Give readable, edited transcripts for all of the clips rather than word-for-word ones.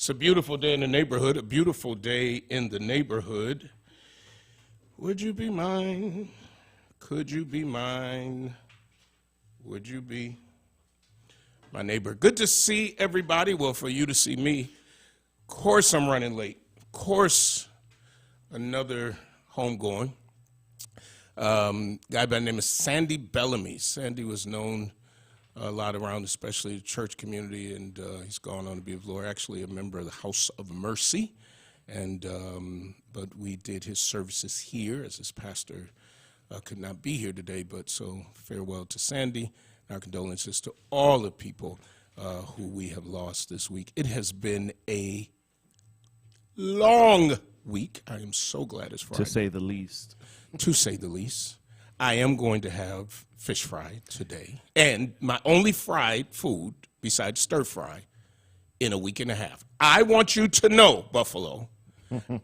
It's a beautiful day in the neighborhood, a beautiful day in the neighborhood. Would you be mine? Could you be mine? Would you be my neighbor? Good to see everybody. Well, for you to see me, of course I'm running late. Of course, another homegoing. Guy by the name of Sandy Bellamy. Sandy was known a lot around, especially the church community, and he's gone on to be with the Lord, actually a member of the House of Mercy. And but we did his services here as his pastor could not be here today, but so farewell to Sandy. Our condolences to all the people who we have lost this week. It has been a long week. I am so glad it's Friday. To say the least. To say the least. I am going to have fish fry today, and my only fried food besides stir fry in a week and a half. I want you to know, Buffalo,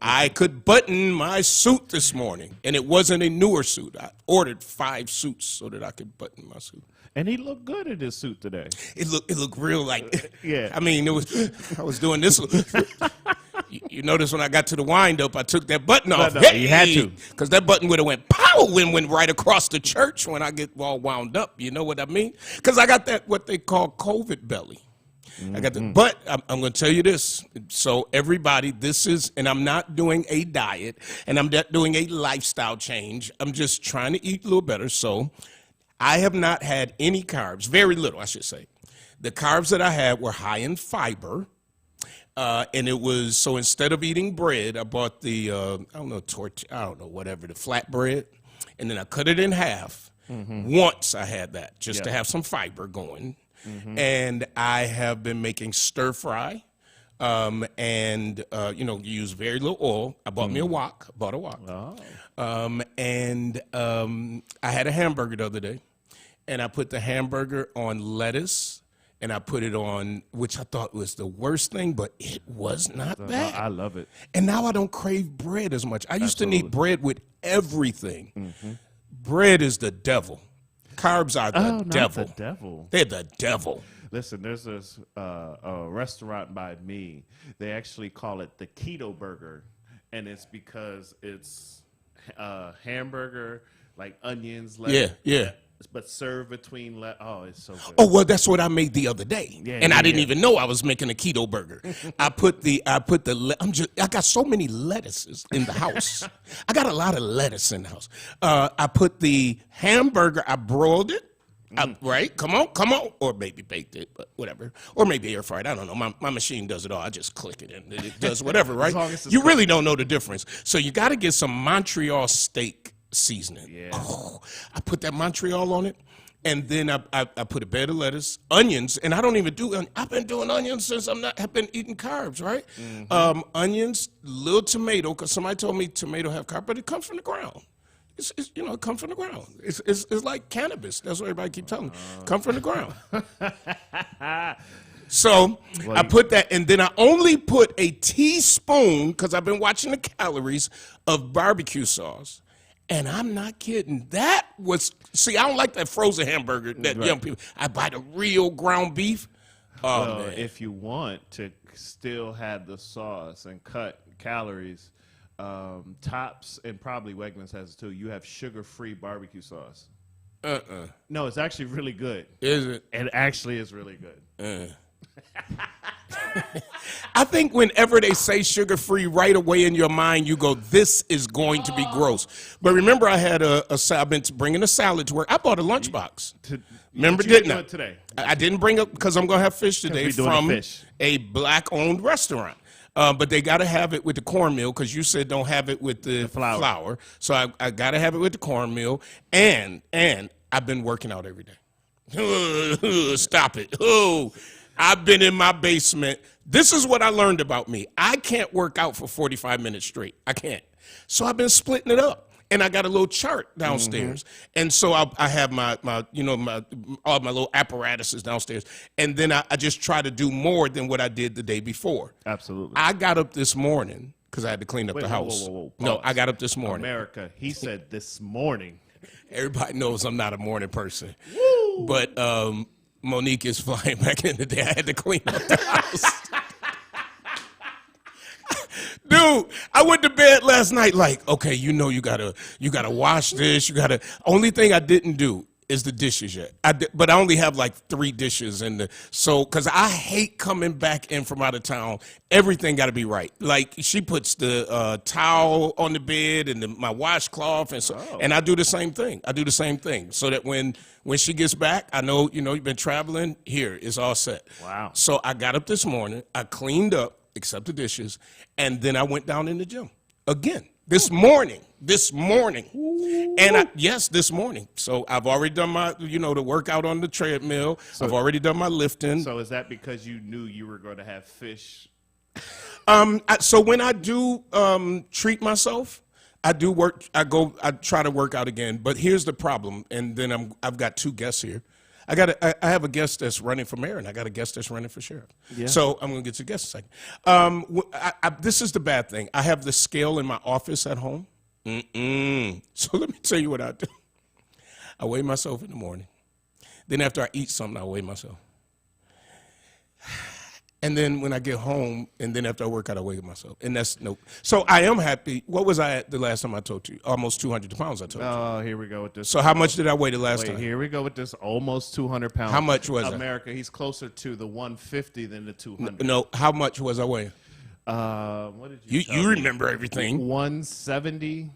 I could button my suit this morning, and it wasn't a newer suit. I ordered 5 suits so that I could button my suit. And he looked good in his suit today. It looked real like, yeah. I mean, I was doing this. You notice when I got to the wind up, I took that button off. No, you had to. Because that button would have went pow and went right across the church when I get all wound up. You know what I mean? Because I got that, what they call COVID belly. Mm-hmm. I got the, but I'm going to tell you this. So everybody, this is, and I'm not doing a diet, and I'm not doing a lifestyle change. I'm just trying to eat a little better. So I have not had any carbs, very little, I should say. The carbs that I had were high in fiber. And it was, so instead of eating bread, I bought the, whatever, the flat bread, and then I cut it in half. Mm-hmm. Once I had that, just to have some fiber going. Mm-hmm. And I have been making stir fry, and use very little oil. I bought me a wok, bought a wok. Oh. I had a hamburger the other day, and I put the hamburger on lettuce. And I put it on, which I thought was the worst thing, but it was not bad. I love it. And now I don't crave bread as much. I used to need bread with everything. Mm-hmm. Bread is the devil. Carbs are the devil. Not the devil. They're the devil. Listen, there's this a restaurant by me. They actually call it the Keto Burger, and it's because it's hamburger, like onions, lettuce. Yeah. But served between, it's so good. Oh, well, that's what I made the other day. I didn't even know I was making a keto burger. I got so many lettuces in the house. I got a lot of lettuce in the house. I put the hamburger, I broiled it. Right? Come on. Or maybe baked it, but whatever. Or maybe air fried. I don't know. My machine does it all. I just click it and it does whatever, right? You really don't know the difference. So you got to get some Montreal steak seasoning. Yeah. Oh, I put that Montreal on it, and then I put a bed of lettuce, onions, and I don't even do. I've been doing onions since I've been eating carbs, right? Mm-hmm. Onions, little tomato, because somebody told me tomato have carbs, but it comes from the ground. It comes from the ground. It's like cannabis. That's what everybody keep telling me. Come from the ground. So I put that, and then I only put a teaspoon, because I've been watching the calories, of barbecue sauce. And I'm not kidding. That was, I don't like that frozen hamburger that young people, I buy the real ground beef. Man. If you want to still have the sauce and cut calories, Tops and probably Wegmans has it too. You have sugar-free barbecue sauce. No, it's actually really good. Is it? It actually is really good. I think whenever they say sugar-free, right away in your mind, you go, this is going to be gross. But remember, I had I've been bringing a salad to work. I bought a lunchbox. Remember, didn't I? Today? I didn't bring up, because I'm going to have fish today from a black-owned restaurant. But they got to have it with the cornmeal, because you said don't have it with the flour. So I got to have it with the cornmeal. And I've been working out every day. Stop it. I've been in my basement. This is what I learned about me. I can't work out for 45 minutes straight. I can't. So I've been splitting it up. And I got a little chart downstairs. Mm-hmm. And so I have all my little apparatuses downstairs. And then I just try to do more than what I did the day before. Absolutely. I got up this morning because I had to clean up the house. Whoa. No, I got up this morning. America, he said this morning. Everybody knows I'm not a morning person. Woo! But Monique is flying back in the day. I had to clean up the house. Dude, I went to bed last night like, okay, you gotta wash this. Only thing I didn't do is the dishes yet. But I only have like 3 dishes because I hate coming back in from out of town. Everything got to be right. Like she puts the towel on the bed and my washcloth, and I do the same thing. So that when she gets back, I know you've been traveling. Here, it's all set. Wow. So I got up this morning. I cleaned up, except the dishes, and then I went down in the gym again this morning. This morning. This morning. So I've already done my, the workout on the treadmill. I've already done my lifting. So is that because you knew you were going to have fish? So when I do treat myself, I do work. I try to work out again. But here's the problem. And then I've got 2 guests here. I have a guest that's running for mayor, and I got a guest that's running for sheriff. Yeah. So I'm going to get to guests in a second. This is the bad thing. I have the scale in my office at home. So let me tell you what I do. I weigh myself in the morning. Then after I eat something, I weigh myself. And then when I get home, and then after I work out, I weigh myself. And that's nope. So I am happy. What was I at the last time I told you? Almost 200 pounds, I told you. Oh, here we go with this. So how much did I weigh the last time? Here we go with this almost 200 pounds. How much was America, he's closer to the 150 than the 200. No, how much was I weighing? What did you You remember everything. 170?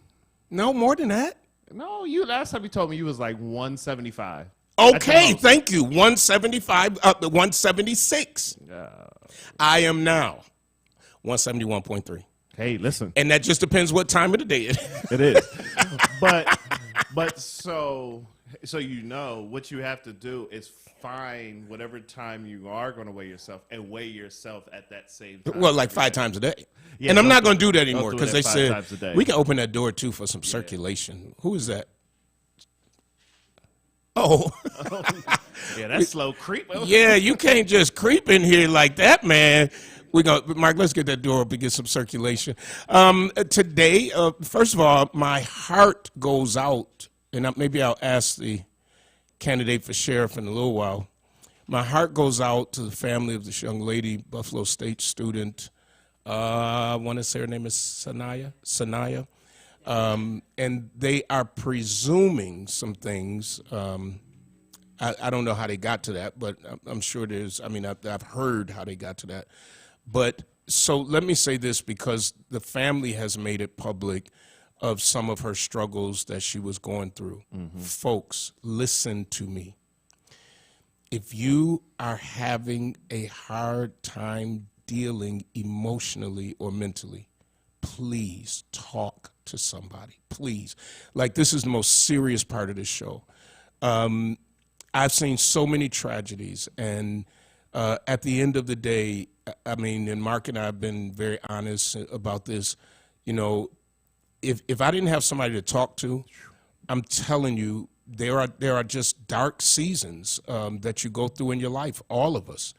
No, more than that. No, last time you told me you was like 175. Okay, thank you. 175, 176. I am now 171.3. Hey, listen. And that just depends what time of the day it is. It is. but so what you have to do is find whatever time you are going to weigh yourself and weigh yourself at that same time. Well, like 5 times a day. Yeah, and I'm not going to do that anymore because they said we can open that door too for some circulation. Who is that? Oh. Yeah, that's slow creep. Yeah, you can't just creep in here like that, man. Mark, let's get that door up and get some circulation. Today, first of all, my heart goes out, and maybe I'll ask the candidate for sheriff in a little while. My heart goes out to the family of this young lady, Buffalo State student. I want to say her name is Sanaya. And they are presuming some things. I don't know how they got to that, but I'm sure I've heard how they got to that. But so let me say this, because the family has made it public of some of her struggles that she was going through. Mm-hmm. Folks, listen to me. If you are having a hard time dealing emotionally or mentally, please talk to somebody, please. Like, this is the most serious part of this show. I've seen so many tragedies, and at the end of the day, and Mark and I have been very honest about this. If I didn't have somebody to talk to, I'm telling you, there are just dark seasons that you go through in your life, all of us.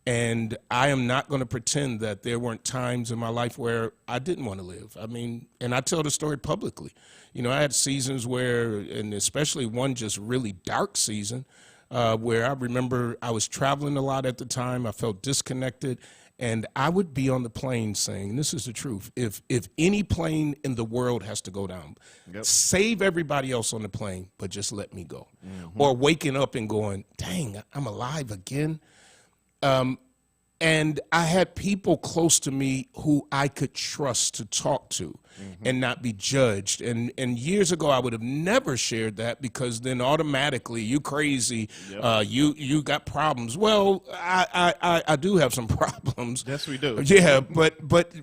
And I am not going to pretend that there weren't times in my life where I didn't want to live. And I tell the story publicly. I had seasons where, and especially one just really dark season, where I remember I was traveling a lot at the time. I felt disconnected. And I would be on the plane saying, and this is the truth, if any plane in the world has to go down, save everybody else on the plane, but just let me go. Mm-hmm. Or waking up and going, dang, I'm alive again. And I had people close to me who I could trust to talk to and not be judged. And years ago, I would have never shared that, because then automatically, you crazy, you got problems. Well, I do have some problems. Yes, we do. Yeah, but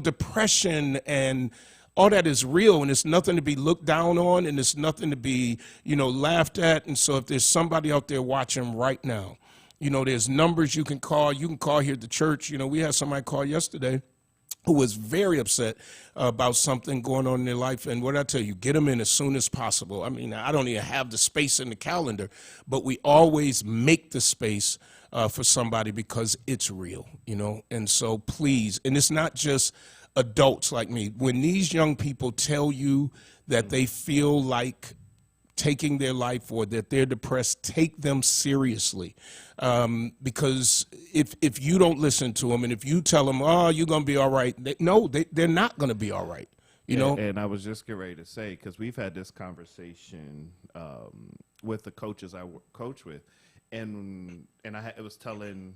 depression and all that is real, and it's nothing to be looked down on, and it's nothing to be, laughed at. And so if there's somebody out there watching right now, there's numbers you can call. You can call here at the church. We had somebody call yesterday who was very upset about something going on in their life. And what I tell you, get them in as soon as possible. I don't even have the space in the calendar, but we always make the space for somebody, because it's real, And so please, and it's not just adults like me. When these young people tell you that they feel like taking their life or that they're depressed, take them seriously. Because if you don't listen to them and if you tell them, oh, you're going to be all right, they're not going to be all right. You know? And I was just getting ready to say, because we've had this conversation with the coaches I coach with, and I was telling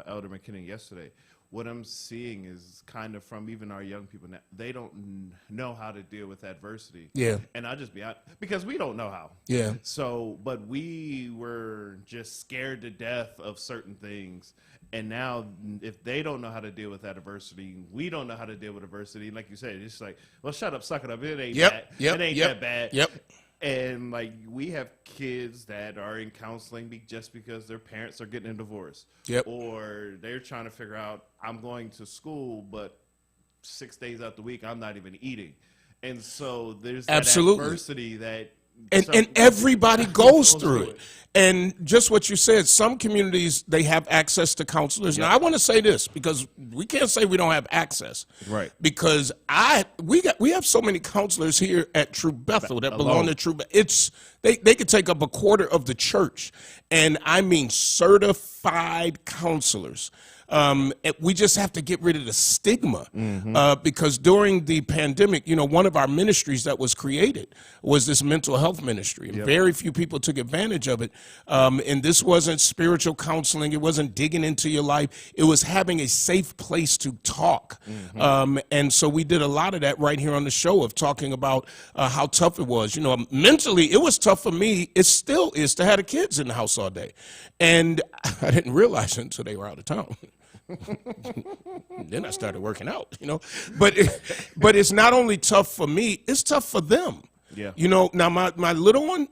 Elder McKinney yesterday, what I'm seeing is kind of from even our young people now, they don't know how to deal with adversity. Yeah. And I'll just be out because we don't know how. Yeah. So, but we were just scared to death of certain things. And now if they don't know how to deal with that adversity, we don't know how to deal with adversity. And like you said, it's just like, well, shut up, suck it up. It ain't that bad. Yep. And like we have kids that are in counseling just because their parents are getting a divorce. Yep. Or they're trying to figure out, I'm going to school, but 6 days out the week, I'm not even eating. And so there's that adversity that and everybody goes through it. And just what you said, some communities, they have access to counselors. Now, I want to say this because we can't say we don't have access. Right. Because we have so many counselors here at True Bethel that belong to True Bethel. They could take up a quarter of the church. And I mean certified counselors. We just have to get rid of the stigma because during the pandemic, one of our ministries that was created was this mental health ministry. And very few people took advantage of it. And this wasn't spiritual counseling. It wasn't digging into your life. It was having a safe place to talk. And so we did a lot of that right here on the show of talking about how tough it was. Mentally, it was tough for me. It still is to have the kids in the house all day. And I didn't realize it until they were out of town. Then I started working out, but it's not only tough for me, it's tough for them. Yeah. Now my little one,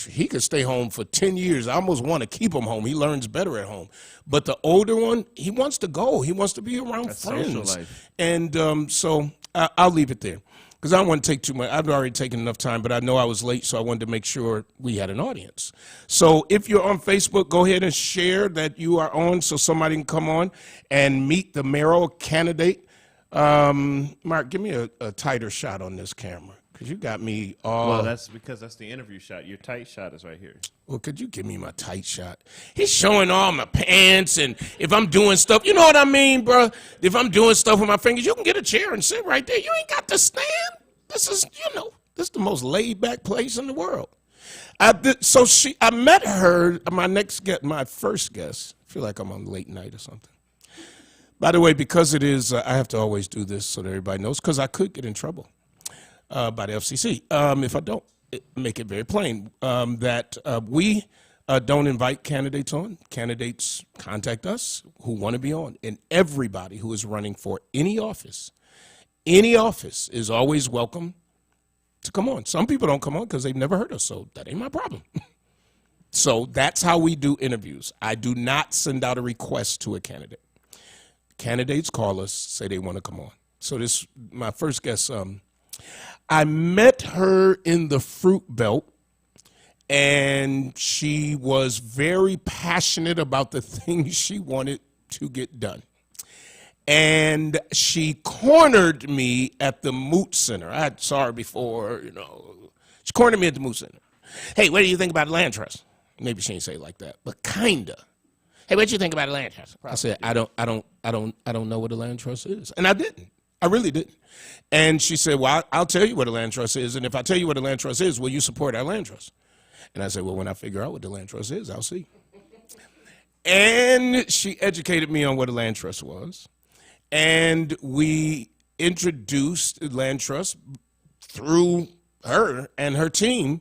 he could stay home for 10 years. I almost want to keep him home. He learns better at home. But the older one, he wants to go. He wants to be around friends. Social life. And so I'll leave it there. Because I don't want to take too much. I've already taken enough time, but I know I was late, so I wanted to make sure we had an audience. So if you're on Facebook, go ahead and share that you are on so somebody can come on and meet the mayoral candidate. Mark, give me a tighter shot on this camera because you got me all. Well, that's because that's the interview shot. Your tight shot is right here. Well, could you give me my tight shot? He's showing all my pants, and if I'm doing stuff, you know what I mean, bro? If I'm doing stuff with my fingers, you can get a chair and sit right there. You ain't got to stand. This is, this is the most laid-back place in the world. I met her, my first guest. I feel like I'm on late night or something. By the way, because it is, I have to always do this so that everybody knows, because I could get in trouble by the FCC if I don't make it very plain that we don't invite candidates on. Candidates contact us who want to be on, and everybody who is running for any office is always welcome to come on. Some people don't come on because they've never heard us, so that ain't my problem. So that's how we do interviews. I do not send out a request to a candidate. Candidates call us, say they want to come on. So this, my first guest, I met her in the Fruit Belt, and she was very passionate about the things she wanted to get done. And she cornered me at the Moot Center. I saw her before, She cornered me at the Moot Center. Hey, what do you think about the land trust? Maybe she didn't say it like that, but kinda. Hey, what do you think about the land trust? I said, I don't know what a land trust is. And I didn't. I really didn't. And she said, well, I'll tell you what a land trust is. And if I tell you what a land trust is, will you support our land trust? And I said, well, when I figure out what the land trust is, I'll see. And she educated me on what a land trust was. And we introduced land trust through her and her team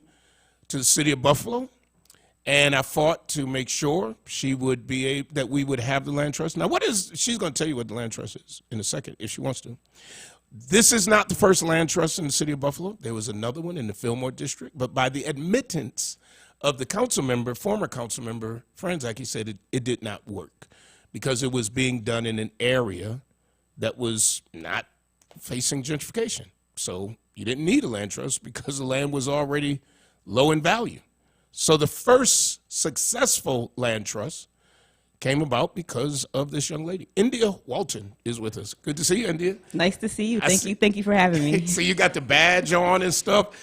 to the city of Buffalo. And I fought to make sure she would be that we would have the land trust. Now, she's going to tell you what the land trust is in a second if she wants to. This is not the first land trust in the city of Buffalo. There was another one in the Fillmore district. But by the admittance of the former council member, Franzak, he said it did not work because it was being done in an area that was not facing gentrification. So you didn't need a land trust because the land was already low in value. So the first successful land trust came about because of this young lady. India Walton is with us. Good to see you, India. Nice to see you. Thank you for having me. So you got the badge on and stuff.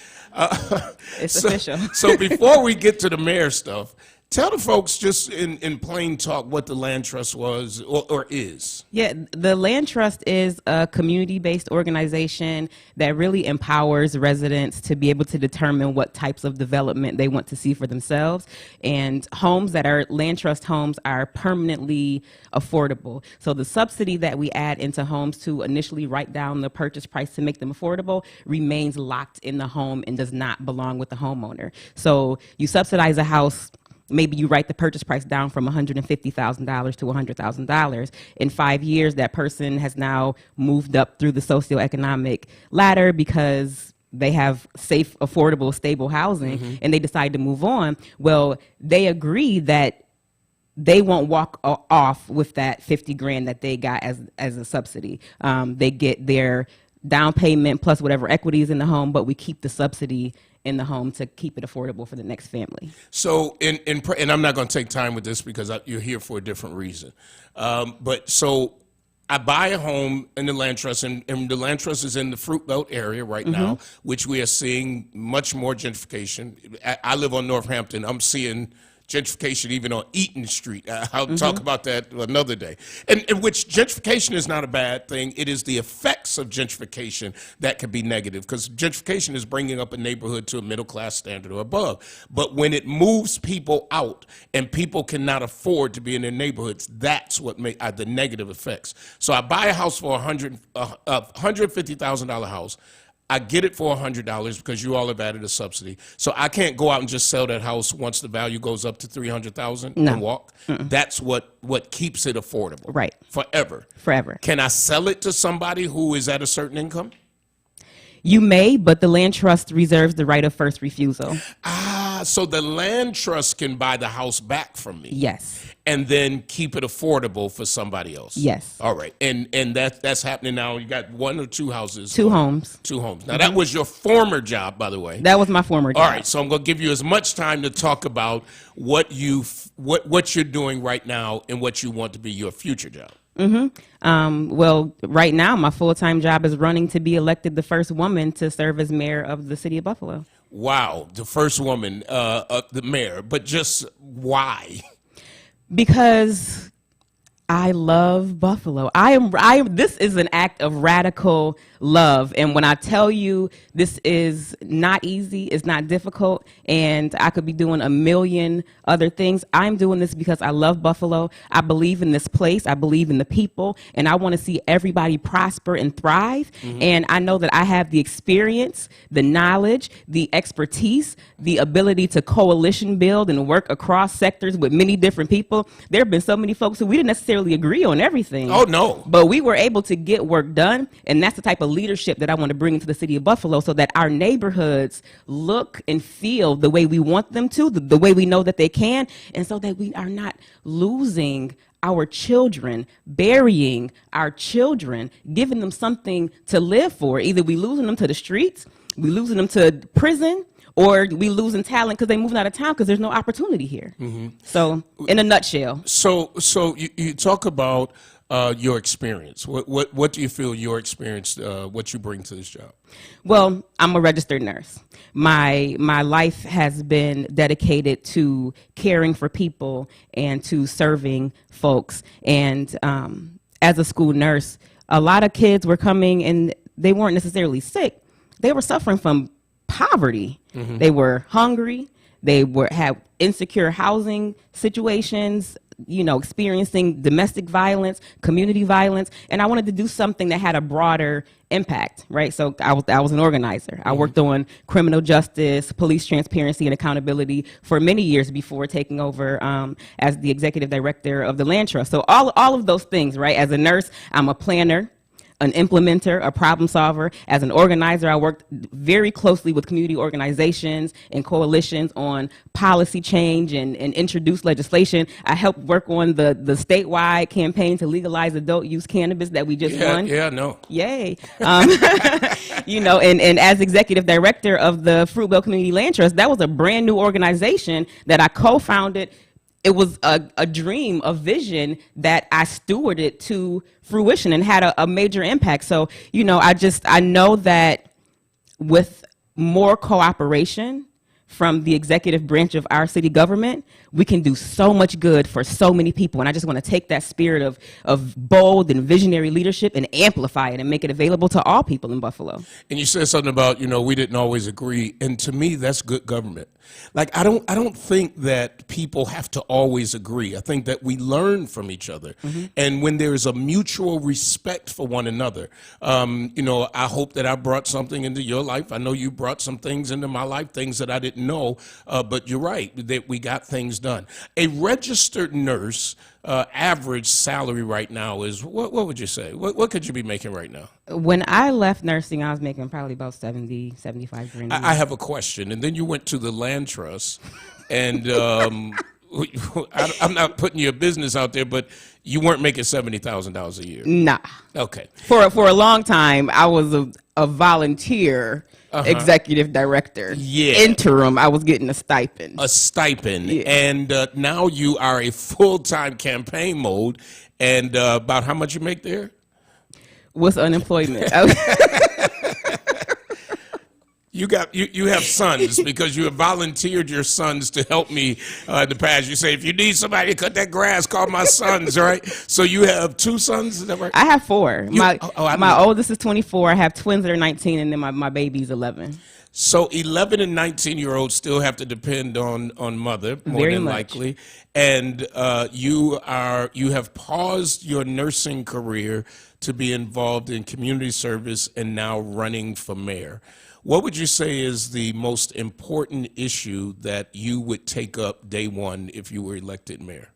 It's official. So before we get to the mayor stuff, tell the folks just in plain talk what the land trust was or is. Yeah, the Land Trust is a community-based organization that really empowers residents to be able to determine what types of development they want to see for themselves. And homes that are Land Trust homes are permanently affordable. So the subsidy that we add into homes to initially write down the purchase price to make them affordable remains locked in the home and does not belong with the homeowner. So you subsidize a house. Maybe you write the purchase price down from $150,000 to $100,000. In 5 years, that person has now moved up through the socioeconomic ladder because they have safe, affordable, stable housing, and they decide to move on. Well, they agree that they won't walk off with that 50 grand that they got as a subsidy. They get their down payment plus whatever equity is in the home, but we keep the subsidy in the home to keep it affordable for the next family. So, and I'm not going to take time with this because you're here for a different reason. But so I buy a home in the land trust, and the land trust is in the Fruit Belt area right now, which we are seeing much more gentrification. I live on Northampton. I'm seeing gentrification even on Eaton Street. I'll talk about that another day. And which gentrification is not a bad thing. It is the effects of gentrification that can be negative, because gentrification is bringing up a neighborhood to a middle class standard or above. But when it moves people out and people cannot afford to be in their neighborhoods, that's what are the negative effects. So I buy a house for $150,000 house. I get it for $100 because you all have added a subsidy. So I can't go out and just sell that house once the value goes up to $300,000 and walk. That's what keeps it affordable. Right. Forever. Forever. Can I sell it to somebody who is at a certain income? You may, but the Land Trust reserves the right of first refusal. So the land trust can buy the house back from me. Yes. And then keep it affordable for somebody else. Yes. All right. And that's happening now. You got one or two houses. Two homes. Two homes. Now that was your former job, by the way. That was my former job. All right. So I'm going to give you as much time to talk about what you're doing right now and what you want to be your future job. Well, right now, my full-time job is running to be elected the first woman to serve as mayor of the city of Buffalo. Wow, the first woman, the mayor. But just why? Because I love Buffalo. This is an act of radical love. And when I tell you this is not easy, it's not difficult, and I could be doing a million other things, I'm doing this because I love Buffalo. I believe in this place. I believe in the people, and I want to see everybody prosper and thrive. And I know that I have the experience, the knowledge, the expertise, the ability to coalition build and work across sectors with many different people. There have been so many folks who we didn't necessarily agree on everything. Oh, no. But we were able to get work done, and that's the type of leadership that I want to bring into the city of Buffalo so that our neighborhoods look and feel the way we want them to, the way we know that they can, and so that we are not losing our children, burying our children, giving them something to live for. Either we losing them to the streets, we losing them to prison, or we losing talent because they moving out of town because there's no opportunity here. So, in a nutshell. So you talk about your experience. What do you feel your experience, what you bring to this job? Well, I'm a registered nurse. My life has been dedicated to caring for people and to serving folks. And as a school nurse, a lot of kids were coming and they weren't necessarily sick. They were suffering from poverty. They were hungry. They had insecure housing situations, experiencing domestic violence, community violence, and I wanted to do something that had a broader impact, right? So I was an organizer. I worked on criminal justice, police transparency, and accountability for many years before taking over as the executive director of the Land Trust. So all of those things, right? As a nurse, I'm a planner, an implementer, a problem solver. As an organizer, I worked very closely with community organizations and coalitions on policy change and introduce legislation. I helped work on the statewide campaign to legalize adult use cannabis that we just won. Yeah, no. Yay. And as executive director of the Fruit Belt Community Land Trust, that was a brand new organization that I co-founded it was a dream, a vision that I stewarded to fruition and had a major impact. So, I know that with more cooperation from the executive branch of our city government, we can do so much good for so many people. And I just want to take that spirit of bold and visionary leadership and amplify it and make it available to all people in Buffalo. And you said something about, we didn't always agree. And to me, that's good government. Like, I don't think that people have to always agree. I think that we learn from each other. Mm-hmm. And when there is a mutual respect for one another, I hope that I brought something into your life. I know you brought some things into my life, things that I didn't know. But you're right, that we got things done. A registered nurse, average salary right now is, what would you say? What could you be making right now? When I left nursing, I was making probably about 70, 75 grand. I have a question. And then you went to the land trust, and I'm not putting your business out there, but you weren't making $70,000 a year. Nah. Okay. For a long time, I was a volunteer executive director. Yeah. Interim, I was getting a stipend. A stipend. Yeah. And now you are a full-time campaign mode. And about how much you make there? What's unemployment? You have sons, because you have volunteered your sons to help me in the past. You say, if you need somebody to cut that grass, call my sons, right? So you have 2 sons, is that right? I have 4. My my oldest is 24. I have twins that are 19, and then my baby's 11. So 11 and 19-year-olds still have to depend on mother, more Very than much. likely. And you have paused your nursing career to be involved in community service and now running for mayor. What would you say is the most important issue that you would take up day one if you were elected mayor?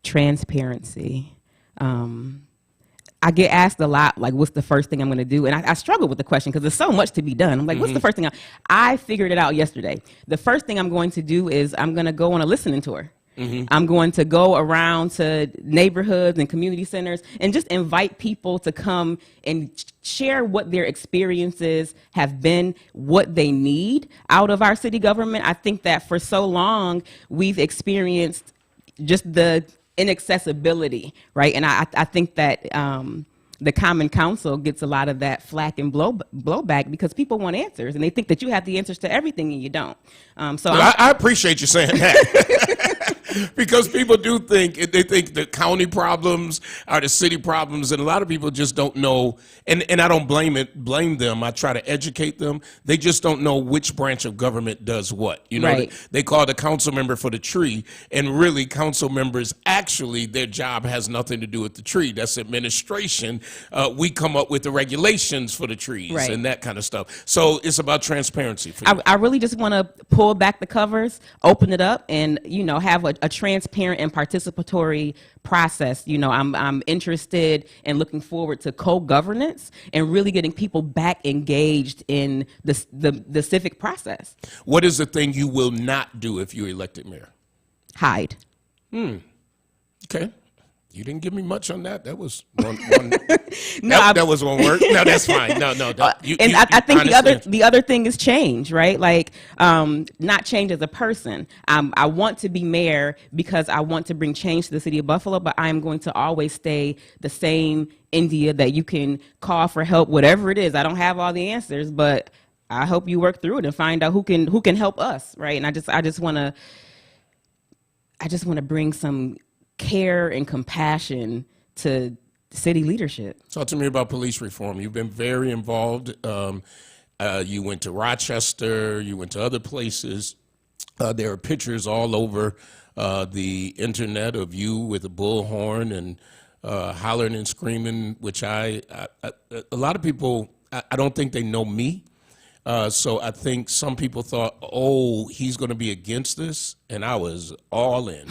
Transparency. I get asked a lot, like, what's the first thing I'm going to do? And I struggle with the question because there's so much to be done. I'm like, what's the first thing? I figured it out yesterday. The first thing I'm going to do is I'm going to go on a listening tour. I'm going to go around to neighborhoods and community centers and just invite people to come and share what their experiences have been, what they need out of our city government. I think that for so long we've experienced just the inaccessibility, right? And I think that the Common Council gets a lot of that flack and blowback because people want answers and they think that you have the answers to everything and you don't. I appreciate you saying that. Because people do think the county problems are the city problems, and a lot of people just don't know. And I don't blame them. I try to educate them. They just don't know which branch of government does what. Right. They call the council member for the tree, and really, council members actually their job has nothing to do with the tree. That's administration. We come up with the regulations for the trees and that kind of stuff. So it's about transparency for you. I really just want to pull back the covers, open it up, and have a transparent and participatory process. I'm interested and looking forward to co-governance and really getting people back engaged in the civic process. What is the thing you will not do if you're elected mayor? Hide. Okay. You didn't give me much on that. That was one. No, that was one word. No, that's fine. No. I think the other thing is change, right? Like, not change as a person. I want to be mayor because I want to bring change to the city of Buffalo, but I'm going to always stay the same India that you can call for help, whatever it is. I don't have all the answers, but I hope you work through it and find out who can help us, right? And I just want to bring some care and compassion to city leadership. Talk to me about police reform. You've been very involved. You went to Rochester. You went to other places. There are pictures all over the internet of you with a bullhorn and hollering and screaming, which a lot of people, I don't think they know me. So I think some people thought, oh, he's going to be against this, and I was all in.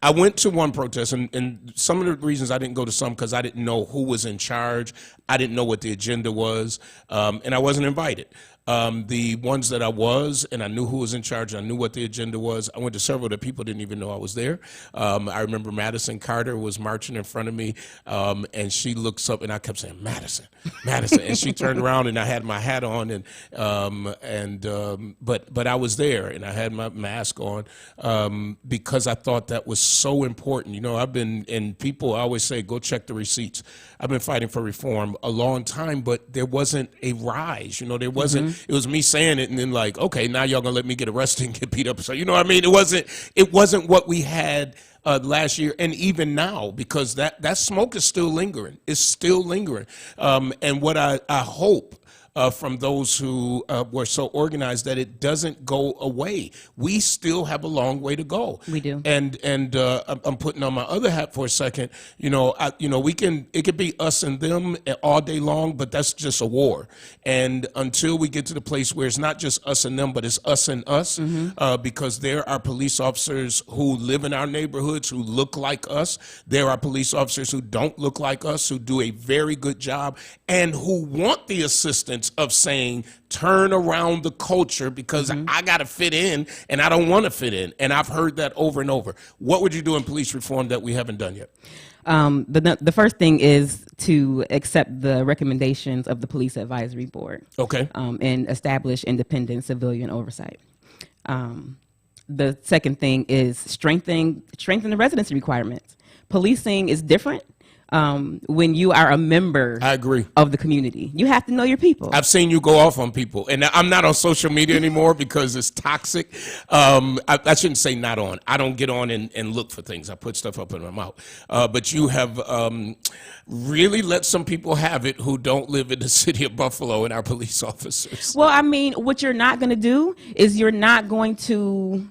I went to one protest, and some of the reasons I didn't go to some because I didn't know who was in charge. I didn't know what the agenda was, and I wasn't invited. The ones that I was, and I knew who was in charge, and I knew what the agenda was. I went to several that people didn't even know I was there. I remember Madison Carter was marching in front of me, and she looks up, and I kept saying, Madison, Madison. And she turned around, and I had my hat on, but I was there, and I had my mask on because I thought that was so important. You know, and people always say, go check the receipts. I've been fighting for reform a long time, but there wasn't a rise. You know, there wasn't. It was me saying it, and then like, okay, now y'all gonna let me get arrested and get beat up. So you know what I mean? It wasn't what we had last year, and even now, because that smoke is still lingering. It's still lingering. And what I hope from those who were so organized that it doesn't go away. We still have a long way to go. We do. And I'm putting on my other hat for a second. You know, it could be us and them all day long, but that's just a war. And until we get to the place where it's not just us and them, but it's us and us, because there are police officers who live in our neighborhoods who look like us. There are police officers who don't look like us, who do a very good job, and who want the assistance of saying, turn around the culture because I got to fit in and I don't want to fit in. And I've heard that over and over. What would you do in police reform that we haven't done yet? The first thing is to accept the recommendations of the Police Advisory Board. Okay. And establish independent civilian oversight. The second thing is strengthen the residency requirements. Policing is different. When you are a member I agree. of the community. You have to know your people. I've seen you go off on people, and I'm not on social media anymore because it's toxic. I shouldn't say not on. I don't get on and look for things. I put stuff up in my mouth. But you have really let some people have it who don't live in the city of Buffalo and our police officers. Well, I mean, what you're not going to do is you're not going to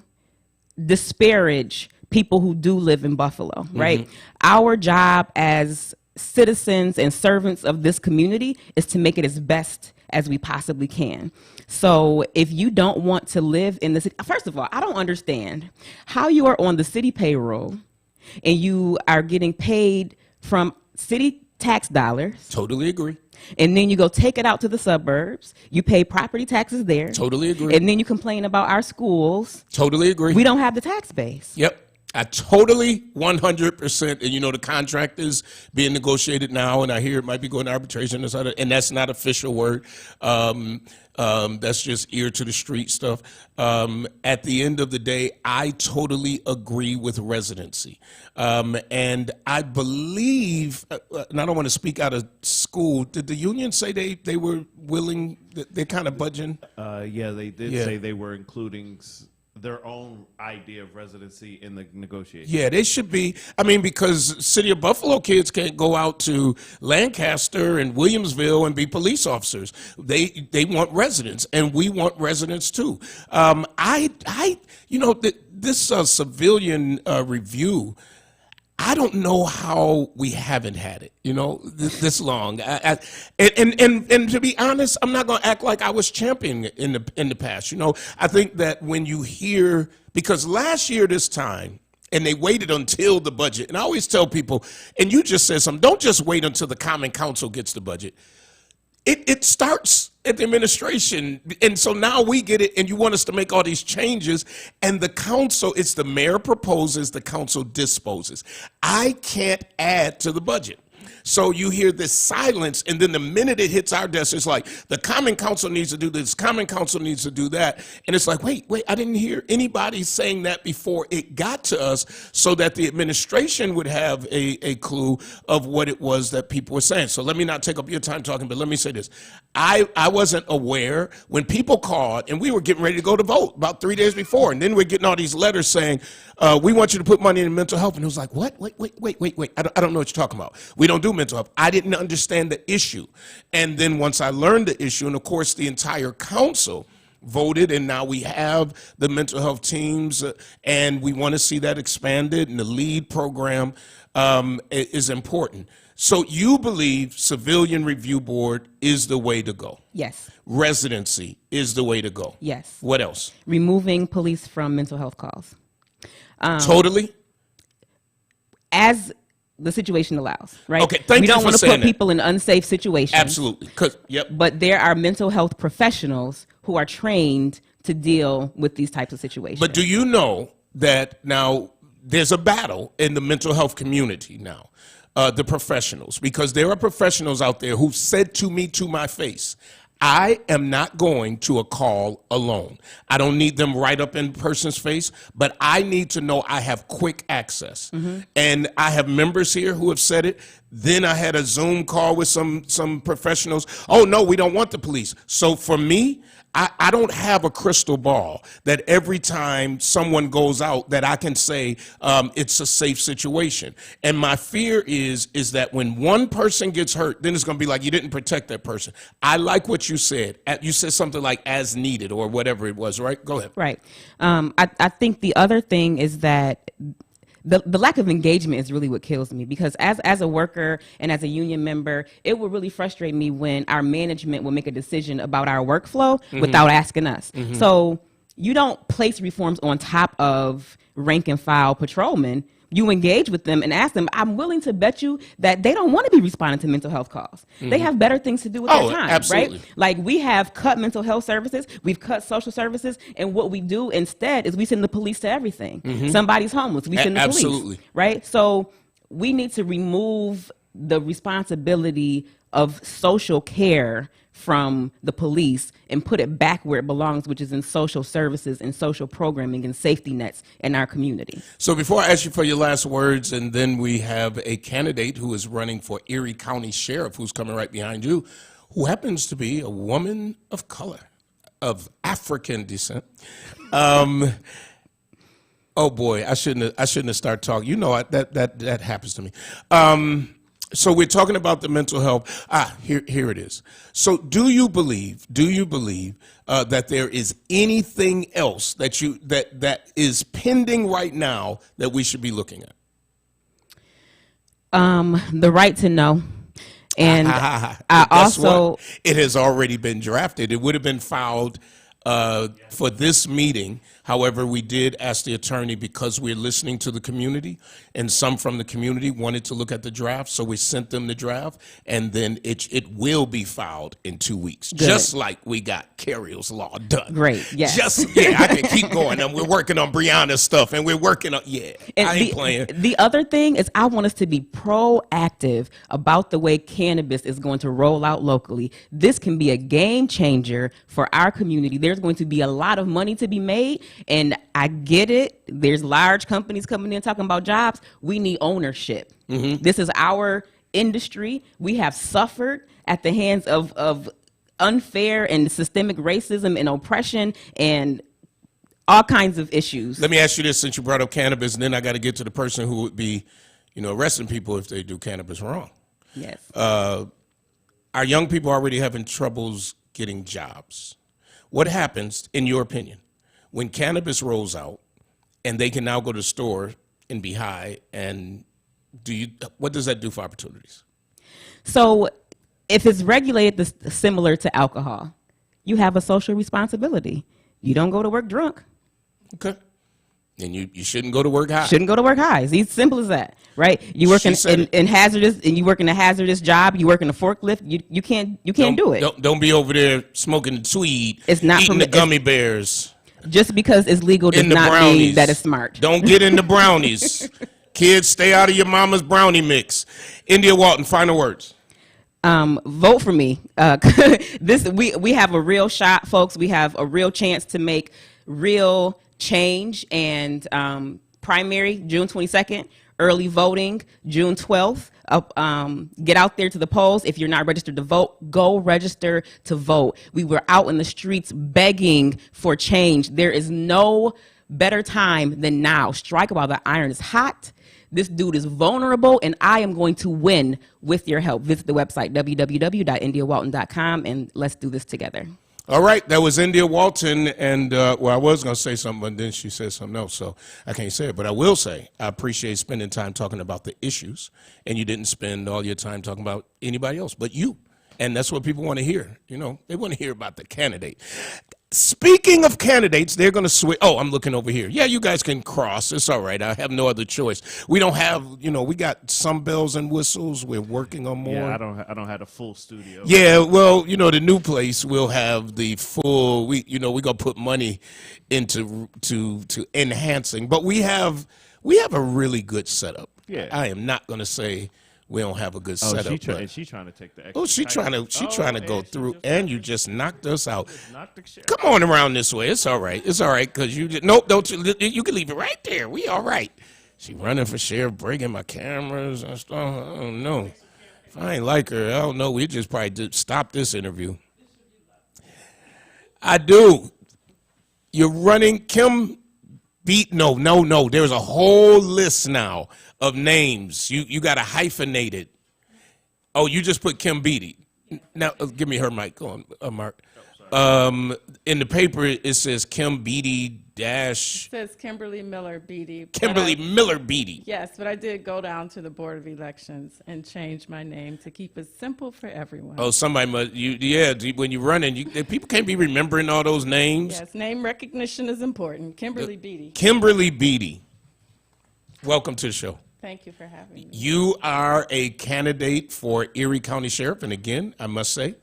disparage people who do live in Buffalo, right? Our job as citizens and servants of this community is to make it as best as we possibly can. So if you don't want to live in the city, first of all, I don't understand how you are on the city payroll and you are getting paid from city tax dollars. Totally agree. And then you go take it out to the suburbs. You pay property taxes there. Totally agree. And then you complain about our schools. Totally agree. We don't have the tax base. Yep. I totally 100%, and you know the contract is being negotiated now, and I hear it might be going to arbitration, and that's not official word. That's just ear to the street stuff. At the end of the day, I totally agree with residency. And I believe, and I don't want to speak out of school, did the union say they were willing, they're kind of budging? Yeah, they did say they were including their own idea of residency in the negotiation. Yeah, they should be. I mean, because City of Buffalo kids can't go out to Lancaster and Williamsville and be police officers. They want residents, and we want residents too. This civilian review, I don't know how we haven't had it, this long. And to be honest, I'm not going to act like I was championing it in the past. I think that when you hear, because last year this time, and they waited until the budget, and I always tell people, and you just said something, don't just wait until the Common Council gets the budget. It starts at the administration, and so now we get it, and you want us to make all these changes, and the council, it's the mayor proposes, the council disposes. I can't add to the budget. So you hear this silence, and then the minute it hits our desk, it's like, the Common Council needs to do this, Common Council needs to do that. And it's like, wait, I didn't hear anybody saying that before it got to us, so that the administration would have a clue of what it was that people were saying. So let me not take up your time talking, but let me say this. I wasn't aware when people called, and we were getting ready to go to vote about 3 days before, and then we're getting all these letters saying, we want you to put money in mental health. And it was like, what? Wait. I don't know what you're talking about. We don't do mental health. I didn't understand the issue. And then once I learned the issue, and of course the entire council voted, and now we have the mental health teams, and we want to see that expanded, and the LEAD program is important. So you believe Civilian Review Board is the way to go? Yes. Residency is the way to go? Yes. What else? Removing police from mental health calls. Totally? As the situation allows, right? Okay, thank we you don't for want to saying put that. people in unsafe situations. Absolutely. Yep. But there are mental health professionals who are trained to deal with these types of situations. But do you know that now there's a battle in the mental health community now, the professionals, because there are professionals out there who've said to me to my face, I am not going to a call alone. I don't need them right up in person's face, but I need to know I have quick access. And I have members here who have said it. Then I had a Zoom call with some professionals. Oh, no, we don't want the police. So for me, I don't have a crystal ball that every time someone goes out that I can say it's a safe situation. And my fear is that when one person gets hurt, then it's going to be like you didn't protect that person. I like what you said. You said something like as needed or whatever it was, right? Go ahead. Right. I think the other thing is that the lack of engagement is really what kills me, because as a worker and as a union member, it would really frustrate me when our management will make a decision about our workflow without asking us. So you don't place reforms on top of rank and file patrolmen. You engage with them and ask them. I'm willing to bet you that they don't want to be responding to mental health calls. They have better things to do with their time, absolutely. right? Like, we have cut mental health services, we've cut social services, and what we do instead is we send the police to everything. Somebody's homeless, we send the police, Absolutely. right? So we need to remove the responsibility of social care from the police and put it back where it belongs, which is in social services and social programming and safety nets in our community. So before I ask you for your last words, and then we have a candidate who is running for Erie County Sheriff who's coming right behind you, who happens to be a woman of color, of African descent. Oh boy, I shouldn't have started talking. You know, that happens to me. So we're talking about the mental health. Here it is. So do you believe that there is anything else that is pending right now that we should be looking at? The right to know. And I also, it has already been drafted. It would have been filed for this meeting. However, we did ask the attorney, because we're listening to the community, and some from the community wanted to look at the draft, so we sent them the draft, and then it will be filed in 2 weeks, Good. Just like we got Carriel's Law done. Great, yes. I can keep going, and we're working on Breonna's stuff, and we're working on, and I ain't playing. The other thing is, I want us to be proactive about the way cannabis is going to roll out locally. This can be a game changer for our community. There's going to be a lot of money to be made, and I get it. There's large companies coming in talking about jobs. We need ownership. This is our industry. We have suffered at the hands of unfair and systemic racism and oppression and all kinds of issues. Let me ask you this, since you brought up cannabis, and then I got to get to the person who would be, arresting people if they do cannabis wrong. Yes. Our young people are already having troubles getting jobs. What happens, in your opinion, when cannabis rolls out and they can now go to the store and be high, and what does that do for opportunities? So if it's regulated similar to alcohol, you have a social responsibility. You don't go to work drunk. Okay. And you shouldn't go to work high. Shouldn't go to work high. It's simple as that, right? You work in hazardous, and you work in a hazardous job. You work in a forklift. You can't do it. Don't be over there smoking tweed. It's not eating the gummy bears. Just because it's legal does not mean that it's smart. Don't get in the brownies. Kids, stay out of your mama's brownie mix. India Walton, final words. Vote for me. We have a real shot, folks. We have a real chance to make real change. And primary, June 22nd. Early voting, June 12th. Get out there to the polls. If you're not registered to vote, go register to vote. We were out in the streets begging for change. There is no better time than now. Strike while the iron is hot. This dude is vulnerable, and I am going to win with your help. Visit the website, www.indiawalton.com, and let's do this together. All right, that was India Walton, and I was going to say something, but then she said something else, so I can't say it. But I will say I appreciate spending time talking about the issues, and you didn't spend all your time talking about anybody else but you. And that's what people want to hear. They want to hear about the candidate. Speaking of candidates, they're going to switch. Oh, I'm looking over here. Yeah, you guys can cross. It's all right. I have no other choice. We don't have, we got some bells and whistles. We're working on more. Yeah, I don't have a full studio. Yeah, well, the new place will have the full. We're going to put money into to enhancing, but we have a really good setup. Yeah. I am not going to say we don't have a good setup. She's trying to take the extra. Oh, she's trying to go through, and you just knocked us out. Knocked the shit. Come on around this way. It's all right. It's all right because nope. Don't you can leave it right there. We all right. She running for sheriff, breaking my cameras and stuff. I don't know. If I ain't like her, I don't know. We just probably did stop this interview. I do. You're running Kim. No. There's a whole list now of names. You got to hyphenate it. Oh, you just put Kim Beatty. Now, give me her mic. Go on, Mark. In the paper, it says Kim Beatty dash. It says Kimberly Miller Beatty. Kimberly Miller Beatty. Yes, but I did go down to the Board of Elections and change my name to keep it simple for everyone. Oh, somebody must. When you're running, people can't be remembering all those names. Yes, name recognition is important. Kimberly Beatty. Kimberly Beatty. Welcome to the show. Thank you for having me. You are a candidate for Erie County Sheriff, and again, I must say,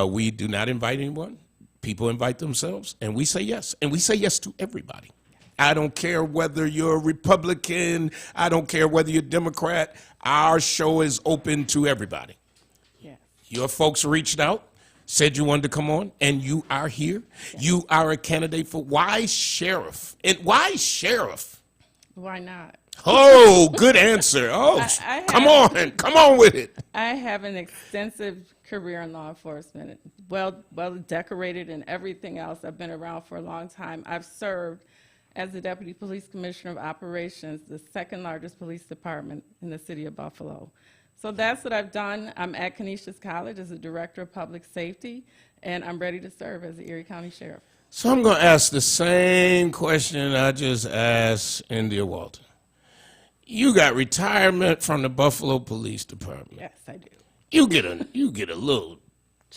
we do not invite anyone. People invite themselves, and we say yes. And we say yes to everybody. I don't care whether you're a Republican. I don't care whether you're Democrat. Our show is open to everybody. Yes. Your folks reached out, said you wanted to come on, and you are here. Yes. You are a candidate for why sheriff? And why sheriff? Why not? Oh, good answer. Oh, come on with it. I have an extensive career in law enforcement, well decorated and everything else. I've been around for a long time. I've served as the Deputy Police Commissioner of Operations, the second largest police department in the city of Buffalo. So that's what I've done. I'm at Canisius College as a Director of Public Safety, and I'm ready to serve as the Erie County Sheriff. So I'm going to ask the same question I just asked India Walton. You got retirement from the Buffalo Police Department. Yes, I do. You get a little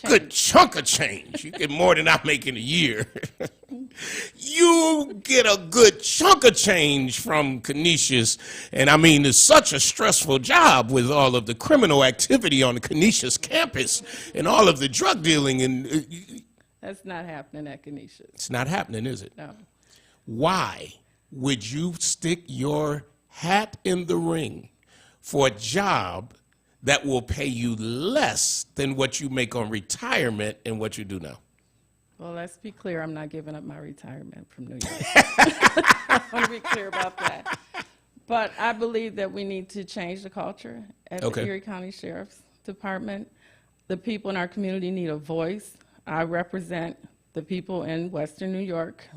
good chunk of change. You get more than I make in a year. You get a good chunk of change from Canisius. And I mean, it's such a stressful job with all of the criminal activity on the Canisius campus and all of the drug dealing. And that's not happening at Canisius. It's not happening, is it? No. Why would you stick your hat in the ring for a job that will pay you less than what you make on retirement and what you do now? Well, let's be clear. I'm not giving up my retirement from New York. I want to be clear about that. But I believe that we need to change the culture at the Erie County Sheriff's Department. The people in our community need a voice. I represent the people in Western New York.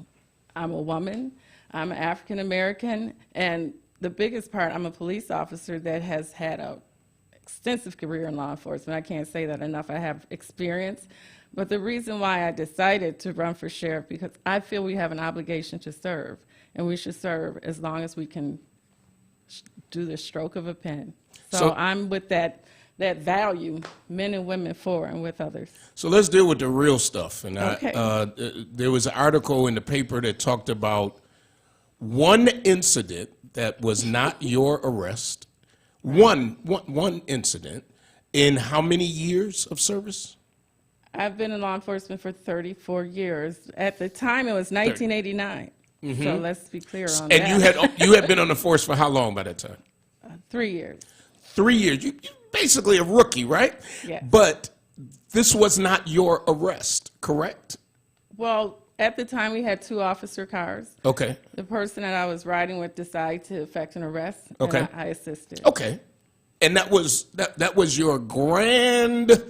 I'm a woman. I'm African American. And the biggest part, I'm a police officer that has had an extensive career in law enforcement. I can't say that enough. I have experience. But the reason why I decided to run for sheriff, because I feel we have an obligation to serve, and we should serve as long as we can do the stroke of a pen. So I'm with that value, men and women for, and with others. So let's deal with the real stuff. And Okay. there was an article in the paper that talked about one incident that was not your arrest. One incident in how many years of service? I've been in law enforcement for 34 years. At the time, it was 1989. Mm-hmm. So let's be clear on that. And you had been on the force for how long by that time? 3 years. 3 years. You basically a rookie, right? Yes. But this was not your arrest, correct? Well, at the time, we had 2 officer cars. Okay. The person that I was riding with decided to effect an arrest, okay. and I assisted. Okay. And that was your grand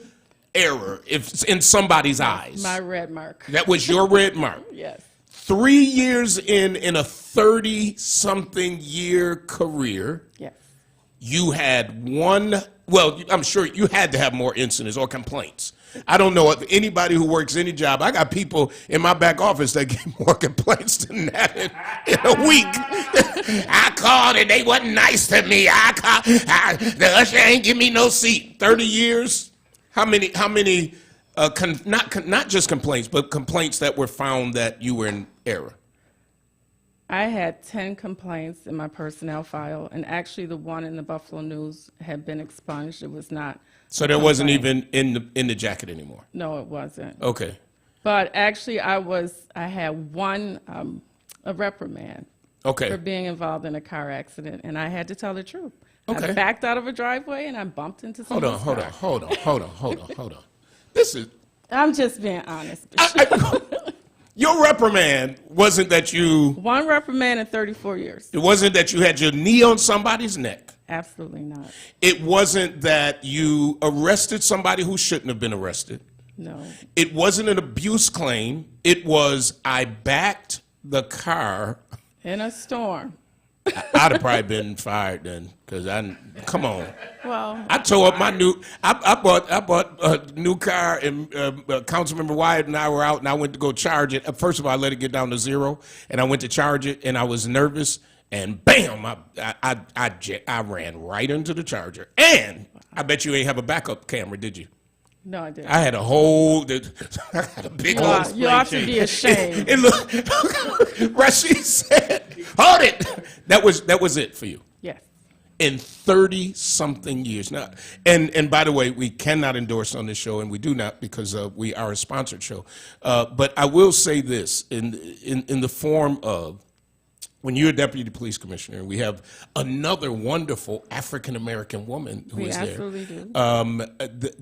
error, if in somebody's eyes. My red mark. That was your red mark. Yes. 3 years in a 30-something year career, Yes. you had one. Well, I'm sure you had to have more incidents or complaints. I don't know if anybody who works any job. I got people in my back office that get more complaints than that in a week. I called and they wasn't nice to me. The usher ain't give me no seat. 30 years. How many Not just complaints, but complaints that were found that you were in error. I had 10 complaints in my personnel file, and actually the one in the Buffalo News had been expunged. It was not. So there wasn't even in the jacket anymore. No, it wasn't. Okay. But actually, I had one a reprimand Okay. for being involved in a car accident, and I had to tell the truth. Okay. I backed out of a driveway and I bumped into someone's Hold on. This is. I'm just being honest. Your reprimand wasn't that you. One reprimand in 34 years. It wasn't that you had your knee on somebody's neck. Absolutely not. It wasn't that you arrested somebody who shouldn't have been arrested. No. It wasn't an abuse claim. It was I backed the car. In a storm. I'd have probably been fired then, because come on. Well, I tore up my new. I bought a new car, and Councilmember Wyatt and I were out, and I went to go charge it. First of all, I let it get down to 0, and I went to charge it, and I was nervous, and bam! I ran right into the charger, and I bet you ain't have a backup camera, did you? no, I didn't. I had a whole. I had a big old. You ought to be ashamed. And look, Rashid said, "Hold it." That was it for you. Yes. In 30-something years now, and by the way, we cannot endorse on this show, and we do not because we are a sponsored show. But I will say this in the form of when you're a deputy police commissioner, we have another wonderful African American woman who is there. We absolutely do.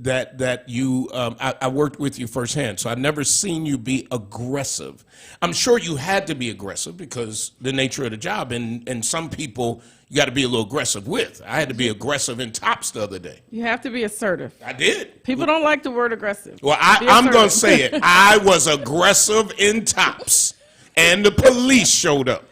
That you, I worked with you firsthand, so I've never seen you be aggressive. I'm sure you had to be aggressive because the nature of the job, and some people you got to be a little aggressive with. I had to be aggressive in tops the other day. You have to be assertive. I did. People don't like the word aggressive. Well, Be I'm going to assertive. say it. I was aggressive in tops, and the police showed up.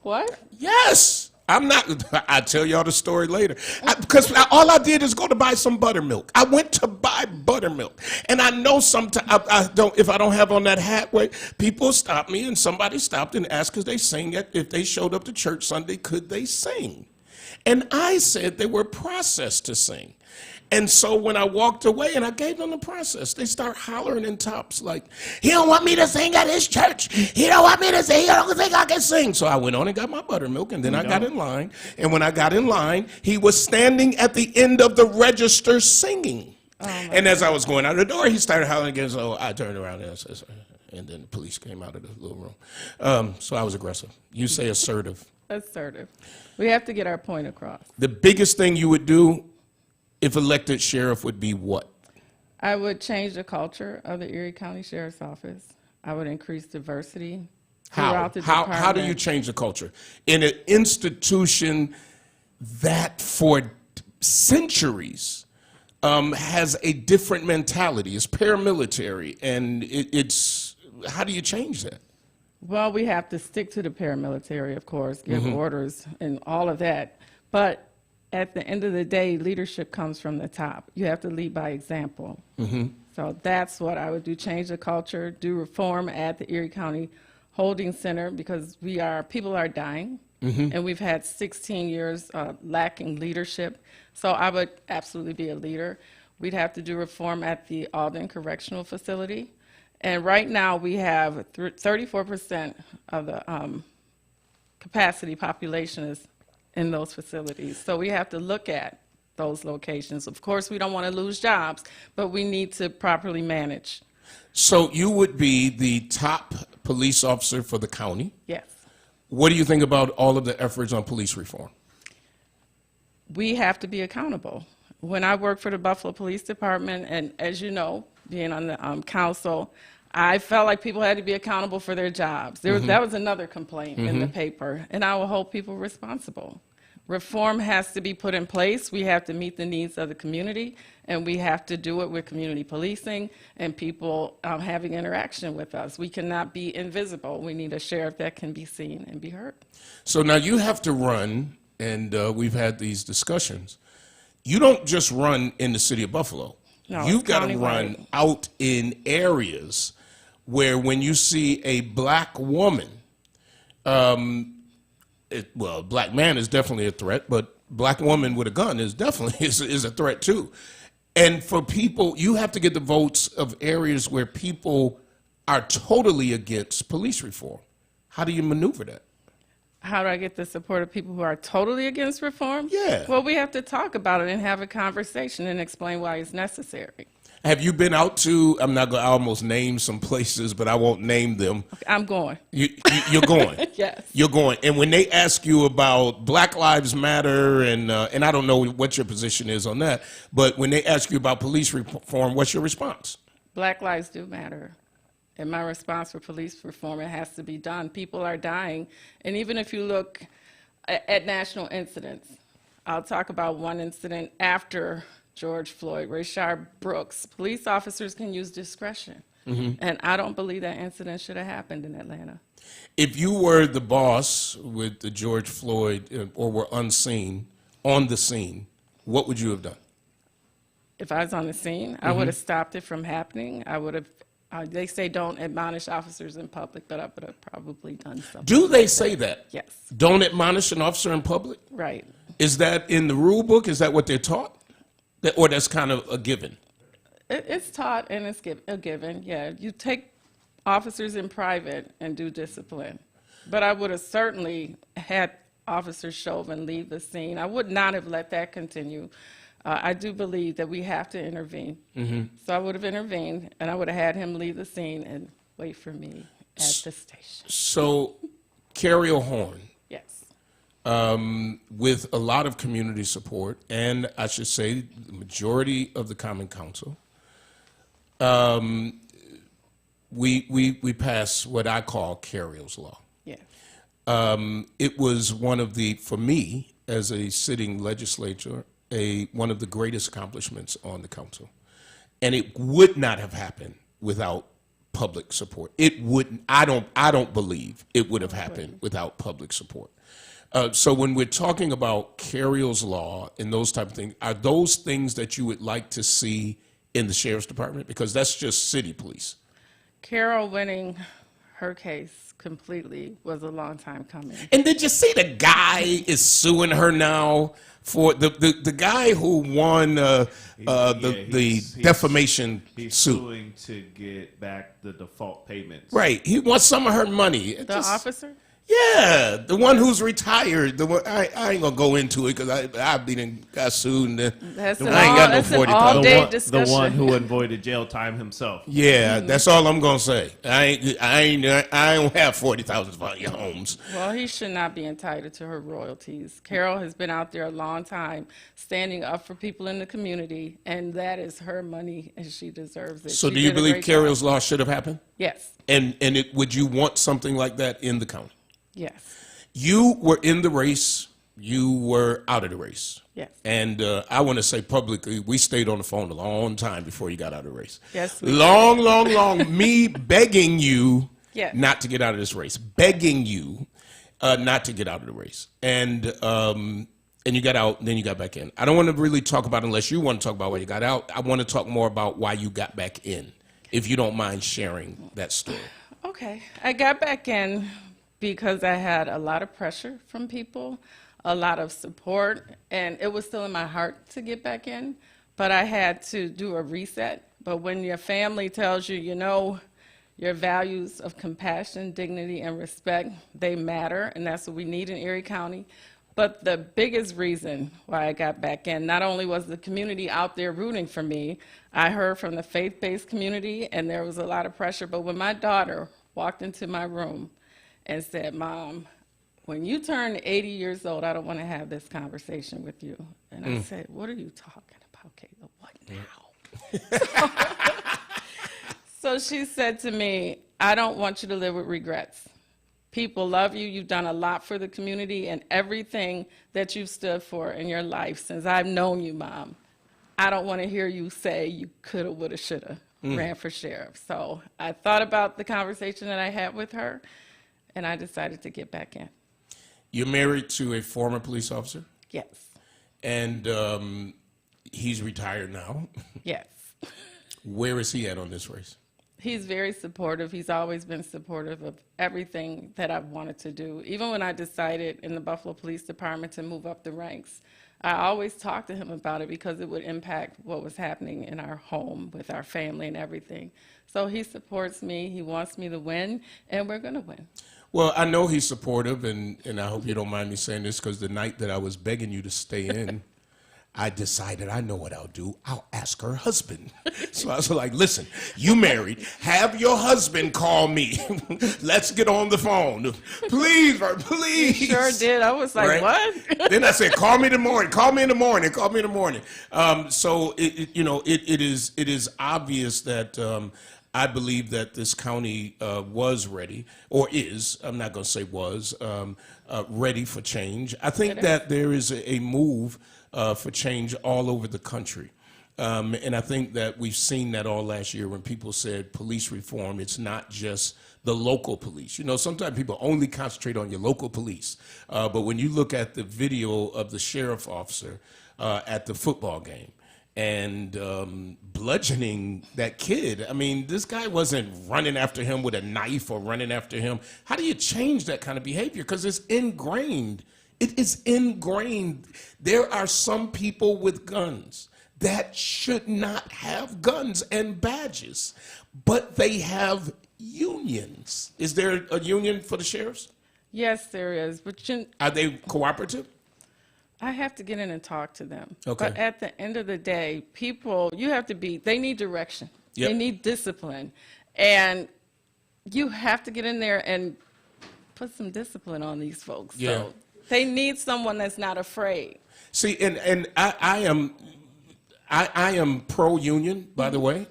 What? Yes. I'm not. I'll tell y'all the story later. Because all I did is go to buy some buttermilk. I went to buy buttermilk. And I know sometimes, if I don't have on that hat, people stop me, and somebody stopped and asked if they sing it. If they showed up to church Sunday, could they sing? And I said they were processed to sing. And so when I walked away and I gave them the process, they start hollering in tops like, he don't want me to sing at his church. He don't want me to sing. He don't think I can sing. So I went on and got my buttermilk, and then I got in line. And when I got in line, he was standing at the end of the register singing. And as I was going out the door, he started hollering again. So I turned around and I said, and then the police came out of the little room. So I was aggressive. You say assertive. Assertive. We have to get our point across. The biggest thing you would do if elected sheriff would be what? I would change the culture of the Erie County Sheriff's Office. I would increase diversity throughout the department. How do you change the culture? In an institution that for centuries has a different mentality. It's paramilitary, and it's how do you change that? Well, we have to stick to the paramilitary, of course, give orders and all of that. But at the end of the day, leadership comes from the top. You have to lead by example. So that's what I would do, change the culture, do reform at the Erie County Holding Center, because people are dying, and we've had 16 years lacking leadership. So I would absolutely be a leader. We'd have to do reform at the Alden Correctional Facility. And right now we have 34% of the capacity population is in those facilities. So we have to look at those locations. Of course, we don't want to lose jobs, but we need to properly manage. So you would be the top police officer for the county. Yes. What do you think about all of the efforts on police reform? We have to be accountable. When I worked for the Buffalo Police Department, and as you know, being on the council, I felt like people had to be accountable for their jobs. That was another complaint in the paper, and I will hold people responsible. Reform has to be put in place. We have to meet the needs of the community, and we have to do it with community policing and people having interaction with us. We cannot be invisible. We need a sheriff that can be seen and be heard. So now you have to run, and we've had these discussions. You don't just run in the city of Buffalo. No, You've it's got to countywide. run out in areas where when you see a black woman, well, black man is definitely a threat, but black woman with a gun is definitely is a threat too. And for people, you have to get the votes of areas where people are totally against police reform. How do you maneuver that? How do I get the support of people who are totally against reform? Yeah. Well, we have to talk about it and have a conversation and explain why it's necessary. Have you been out to, I'm not going to almost name some places, but I won't name them. Okay, I'm going. You're going. Yes. You're going. And when they ask you about Black Lives Matter, and I don't know what your position is on that, but when they ask you about police reform, what's your response? Black lives do matter. And my response for police reform, it has to be done. People are dying. And even if you look at national incidents, I'll talk about one incident after George Floyd, Rayshard Brooks. Police officers can use discretion. And I don't believe that incident should have happened in Atlanta. If you were the boss with the George Floyd or were unseen on the scene, what would you have done? If I was on the scene, I would have stopped it from happening. I would have, they say don't admonish officers in public, but I would have probably done something. Do they say that? Yes. Don't admonish an officer in public? Right. Is that in the rule book? Is that what they're taught? Or that's kind of a given? It's taught and it's a given, yeah. You take officers in private and do discipline. But I would have certainly had Officer Chauvin leave the scene. I would not have let that continue. I do believe that we have to intervene. So I would have intervened, and I would have had him leave the scene and wait for me at the station. So, Carriel Horn, Yes. with a lot of community support, and I should say the majority of the Common Council, we passed what I call Carriel's Law. Yes. It was one of the, for me, as a sitting legislature, one of the greatest accomplishments on the council. And it would not have happened without public support. It wouldn't, I don't believe it would have happened without public support. So when we're talking about Carriel's Law and those type of things, are those things that you would like to see in the sheriff's department? Because that's just city police. Carol winning her case completely was a long time coming. And did you see the guy is suing her now for the guy who won the defamation he's suit? suing to get back the default payments. Right. He wants some of her money. The officer? Yeah, the one who's retired. The one I ain't gonna go into it because I got sued and That's I ain't got no that's an 40,000. all-day The discussion. one who avoided jail time himself. Yeah, that's all I'm gonna say. I don't have 40,000 for your homes. Well, he should not be entitled to her royalties. Carol has been out there a long time, standing up for people in the community, and that is her money, and she deserves it. So She do you did a believe great Carriel's job. Law should have happened? Yes, And would you want something like that in the county? yes, You were in the race. You were out of the race. yes. And I want to say publicly, we stayed on the phone a long time before you got out of the race. Yes, we Long. Me begging you Yes. not to get out of this race. Begging you not to get out of the race. And you got out, and then you got back in. I don't want to really talk about, unless you want to talk about why you got out. I want to talk more about why you got back in, if you don't mind sharing that story. Okay, I got back in because I had a lot of pressure from people, a lot of support, and it was still in my heart to get back in, but I had to do a reset. But when your family tells you, you know, your values of compassion, dignity, and respect, they matter, and that's what we need in Erie County. But the biggest reason why I got back in, not only was the community out there rooting for me, I heard from the faith-based community, and there was a lot of pressure, but when my daughter walked into my room and said, "Mom, when you turn 80 years old, I don't want to have this conversation with you." And I said, "What are you talking about, Caleb? What now?" So she said to me, "I don't want you to live with regrets. People love you. You've done a lot for the community, and everything that you've stood for in your life since I've known you, Mom. I don't want to hear you say you coulda, woulda, shoulda ran for sheriff." So I thought about the conversation that I had with her, and I decided to get back in. You're married to a former police officer, Yes, and he's retired now. yes. Where is he at on this race? He's very supportive. He's always been supportive of everything that I've wanted to do. Even when I decided in the Buffalo Police Department to move up the ranks, I always talked to him about it because it would impact what was happening in our home with our family and everything. So he supports me. He wants me to win, and we're going to win. Well, I know he's supportive, and I hope you don't mind me saying this, because the night that I was begging you to stay in, I decided I know what I'll do. I'll ask her husband. So I was like, listen, you married. Have your husband call me. Let's get on the phone. Please, please. You sure did. I was like, right? What? Then I said, call me in the morning. Call me in the morning. Call me in the morning. So, it is obvious that I believe that this county was ready, or is, I'm not going to say was, ready for change. I think that there is a move for change all over the country. And I think that we've seen that all last year when people said police reform. It's not just the local police. You know, sometimes people only concentrate on your local police. But when you look at the video of the sheriff officer at the football game and bludgeoning that kid, I mean, this guy wasn't running after him with a knife or running after him. How do you change that kind of behavior? Because it's ingrained. It is ingrained. There are some people with guns that should not have guns and badges, but they have unions. Is there a union for the sheriffs? Yes, there is. But are they cooperative? I have to get in and talk to them. Okay. But at the end of the day, people, they need direction. Yep. They need discipline. And you have to get in there and put some discipline on these folks. Yeah. So they need someone that's not afraid. See, and I am pro-union, by the way.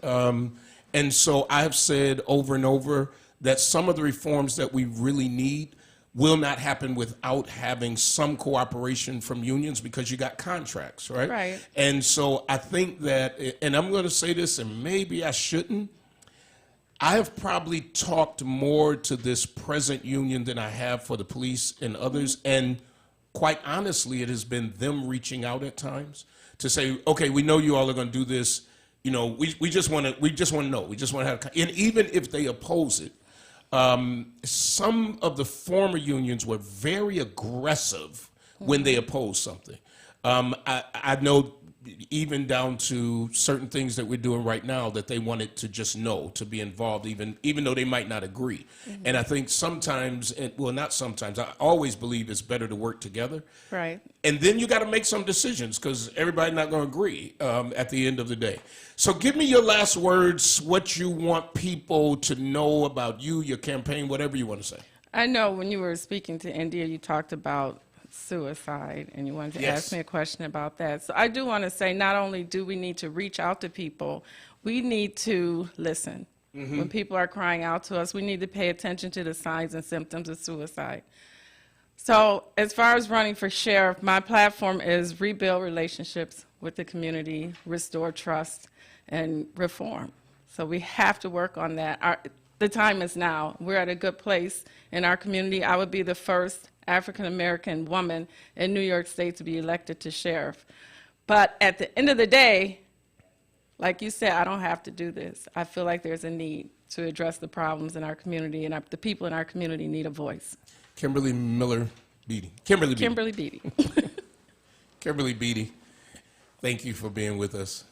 And so I've said over and over that some of the reforms that we really need will not happen without having some cooperation from unions, because you got contracts, right? Right. And so I think that, and I'm going to say this, and maybe I shouldn't, I have probably talked more to this present union than I have for the police and others. And quite honestly, it has been them reaching out at times to say, okay, we know you all are going to do this. You know, we just want to know. We just want to have, and even if they oppose it, some of the former unions were very aggressive when they opposed something. I know even down to certain things that we're doing right now that they wanted to just know, to be involved, even though they might not agree. Mm-hmm. And I think sometimes, well, not sometimes, I always believe it's better to work together. Right. And then you got to make some decisions, because everybody's not going to agree at the end of the day. So give me your last words, what you want people to know about you, your campaign, whatever you want to say. I know when you were speaking to India, you talked about suicide, and you wanted to ask me a question about that. So I do want to say, not only do we need to reach out to people, we need to listen. Mm-hmm. When people are crying out to us, we need to pay attention to the signs and symptoms of suicide. So as far as running for sheriff, my platform is rebuild relationships with the community, restore trust, and reform. So we have to work on that. The time is now. We're at a good place in our community. I would be the first African-American woman in New York State to be elected to sheriff. But at the end of the day, like you said, I don't have to do this. I feel like there's a need to address the problems in our community, and the people in our community need a voice. Kimberly Beatty. Kimberly Beatty. Kimberly Beatty, thank you for being with us.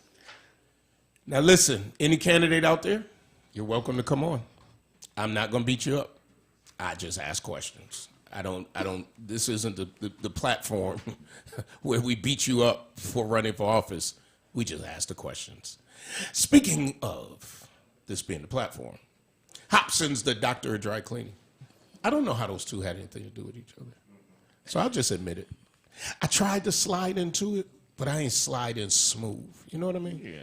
Now listen, any candidate out there, you're welcome to come on. I'm not going to beat you up. I just ask questions. This isn't the platform where we beat you up for running for office. We just ask the questions. Speaking of this being the platform, Hobson's the doctor of dry cleaning. I don't know how those two had anything to do with each other. So I'll just admit it. I tried to slide into it, but I ain't sliding smooth. You know what I mean? Yeah.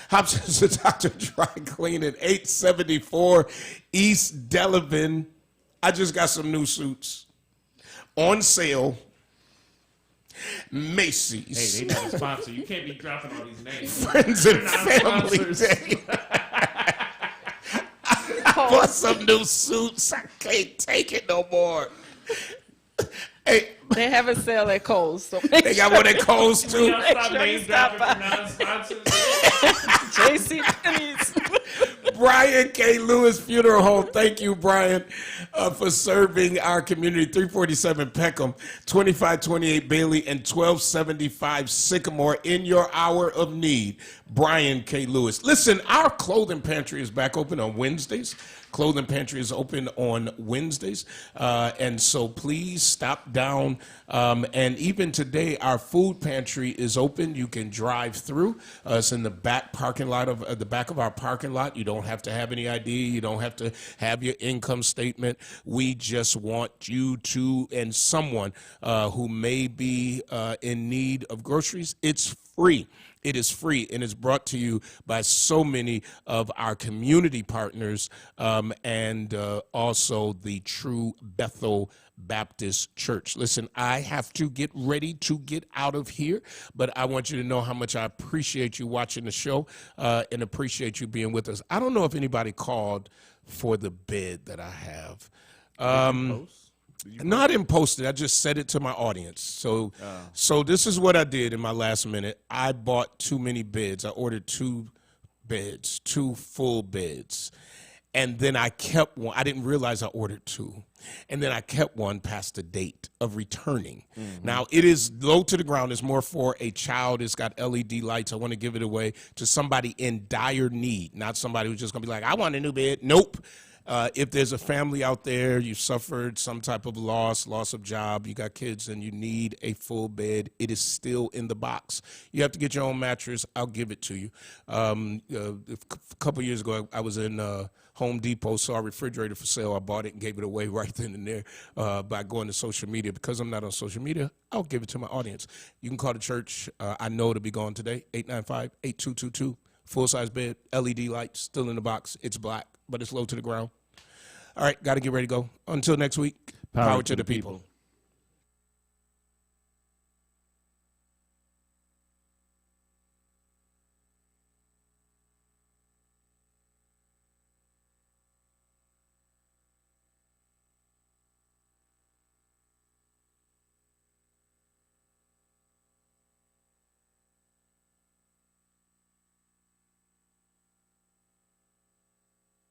Hobson's the doctor of dry cleaning, 874 East Delavan. I just got some new suits on sale. Macy's. Hey, they not a sponsor. You can't be dropping all these names. Friends and Family Day. I bought some new suits. I can't take it no more. Hey, they have a sale at Kohl's. So they got one at Kohl's too. Stop name dropping for non-sponsors. JCPenney's. Brian K. Lewis Funeral Home. Thank you, Brian, for serving our community. 347 Peckham, 2528 Bailey, and 1275 Sycamore in your hour of need. Brian K. Lewis. Listen, our clothing pantry is back open on Wednesdays. Clothing Pantry is open on Wednesdays, and so please stop down. And even today, our food pantry is open. You can drive through. It's in the back parking lot of the back of our parking lot. You don't have to have any ID. You don't have to have your income statement. We just want you to and someone who may be in need of groceries. It's free. It is free, and it's brought to you by so many of our community partners and also the True Bethel Baptist Church. Listen, I have to get ready to get out of here, but I want you to know how much I appreciate you watching the show and appreciate you being with us. I don't know if anybody called for the bid that I have. No, I didn't post it. I just said it to my audience. So this is what I did in my last minute. I bought too many bids. I ordered 2 bids, 2 full bids. And then I kept one. I didn't realize I ordered 2. And then I kept one past the date of returning. Mm-hmm. Now, it is low to the ground. It's more for a child. It's got LED lights. I want to give it away to somebody in dire need, not somebody who's just going to be like, I want a new bid. Nope. If there's a family out there, you suffered some type of loss of job, you got kids and you need a full bed, it is still in the box. You have to get your own mattress. I'll give it to you. A couple years ago, I was in Home Depot, saw a refrigerator for sale. I bought it and gave it away right then and there by going to social media. Because I'm not on social media, I'll give it to my audience. You can call the church. I know it'll be gone today, 895-8222. Full-size bed, LED lights, still in the box. It's black, but it's low to the ground. All right, got to get ready to go. Until next week, power to the people.